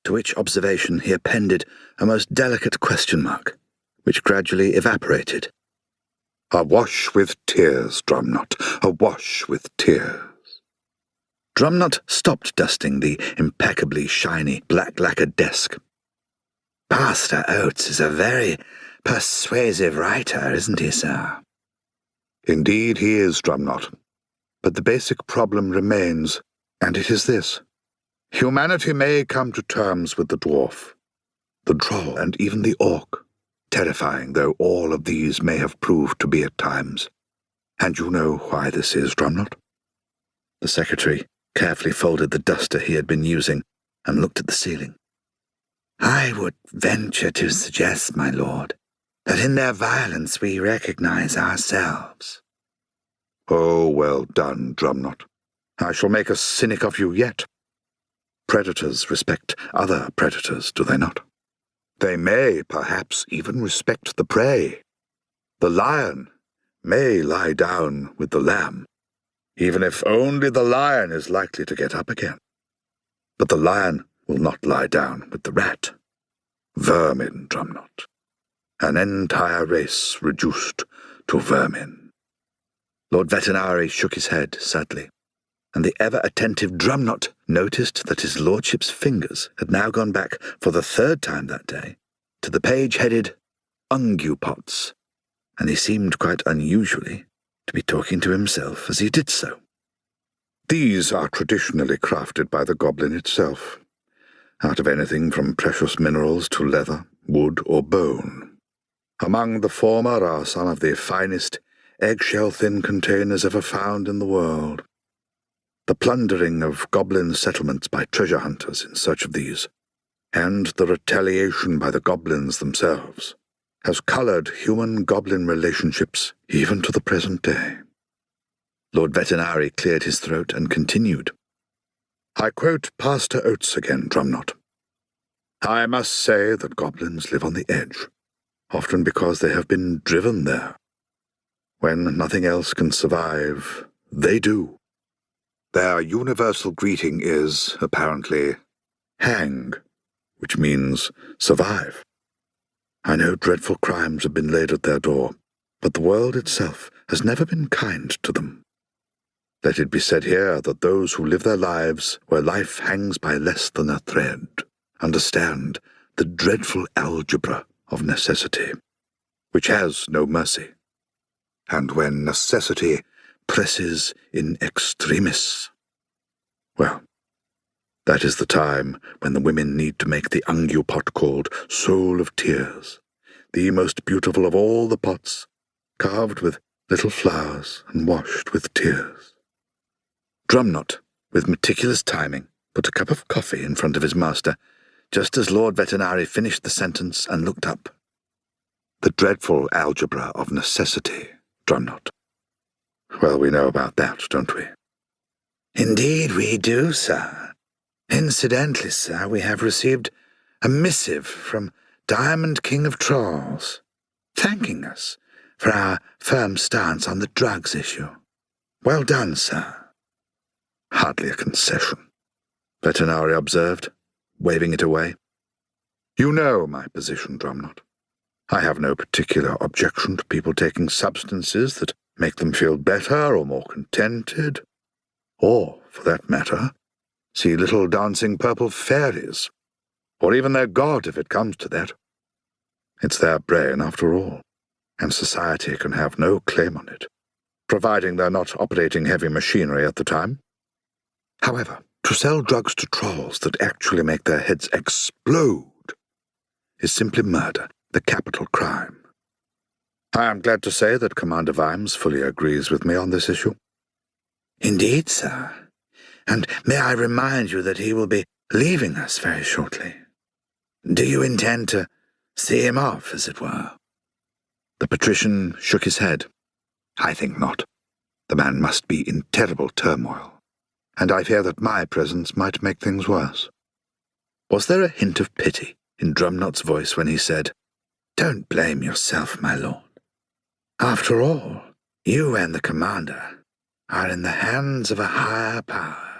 to which observation he appended a most delicate question mark, which gradually evaporated. "Awash with tears, Drumknot, awash with tears." Drumknot stopped dusting the impeccably shiny black lacquered desk. "Pastor Oates is a very persuasive writer, isn't he, sir?" "Indeed he is, Drumknot. But the basic problem remains, and it is this. Humanity may come to terms with the dwarf, the troll, and even the orc, terrifying though all of these may have proved to be at times. And you know why this is, Drumknot?" The secretary carefully folded the duster he had been using and looked at the ceiling. "I would venture to suggest, my lord, that in their violence we recognize ourselves." "Oh, well done, Drumknot. I shall make a cynic of you yet. Predators respect other predators, do they not? They may, perhaps, even respect the prey. The lion may lie down with the lamb, even if only the lion is likely to get up again. But the lion will not lie down with the rat. Vermin, Drumknot. An entire race reduced to vermin." Lord Vetinari shook his head sadly, and the ever-attentive Drumknot noticed that his lordship's fingers had now gone back for the third time that day to the page headed Ungu Pots, and he seemed quite unusually to be talking to himself as he did so. "These are traditionally crafted by the goblin itself, out of anything from precious minerals to leather, wood, or bone. Among the former are some of the finest eggshell-thin containers ever found in the world. The plundering of goblin settlements by treasure hunters in search of these, and the retaliation by the goblins themselves, has coloured human-goblin relationships even to the present day." Lord Vetinari cleared his throat and continued. "I quote Pastor Oates again, Drumknot. I must say that goblins live on the edge, often because they have been driven there. When nothing else can survive, they do. Their universal greeting is, apparently, hang, which means survive. I know dreadful crimes have been laid at their door, but the world itself has never been kind to them. Let it be said here that those who live their lives where life hangs by less than a thread understand the dreadful algebra of necessity, which has no mercy. And when necessity presses in extremis, well, that is the time when the women need to make the Ungu pot called Soul of Tears, the most beautiful of all the pots, carved with little flowers and washed with tears." Drumknot, with meticulous timing, put a cup of coffee in front of his master, just as Lord Vetinari finished the sentence and looked up. "The dreadful algebra of necessity, Drumknot. Well, we know about that, don't we?" "Indeed we do, sir. Incidentally, sir, we have received a missive from Diamond King of Trolls, thanking us for our firm stance on the drugs issue. Well done, sir." "Hardly a concession," Vetinari observed, waving it away. "You know my position, Drumknot. I have no particular objection to people taking substances that make them feel better or more contented, or, for that matter, see little dancing purple fairies, or even their god if it comes to that. It's their brain, after all, and society can have no claim on it, providing they're not operating heavy machinery at the time. However, to sell drugs to trolls that actually make their heads explode is simply murder, the capital crime. I am glad to say that Commander Vimes fully agrees with me on this issue." "Indeed, sir. And may I remind you that he will be leaving us very shortly? Do you intend to see him off, as it were?" The patrician shook his head. "I think not. The man must be in terrible turmoil, and I fear that my presence might make things worse." Was there a hint of pity in Drumknot's voice when he said, "Don't blame yourself, my lord. After all, you and the commander are in the hands of a higher power."